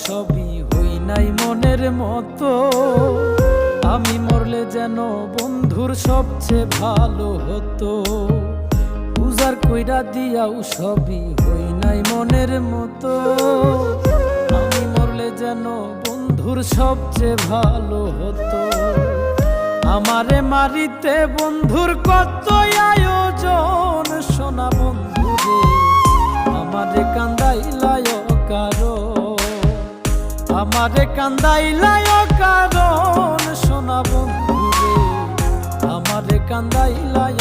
সবই হই নাই মনের মতো। আমি মরলে যেন বন্ধুর সবচেয়ে ভালো হতো। উজার কইরা দিয়াও সবই হই নাই মনের মতো। আমি মরলে যেন বন্ধুর সবচেয়ে ভালো হতো। আমারে মারিতে বন্ধুর কত আয়োজন, সোনা বন্ধুরে আমারে কান্দাইলায় কারণ, আমারে কান্দাইলায় কারণ, সোনা বন্ধুরে আমারে কান্দাইলায়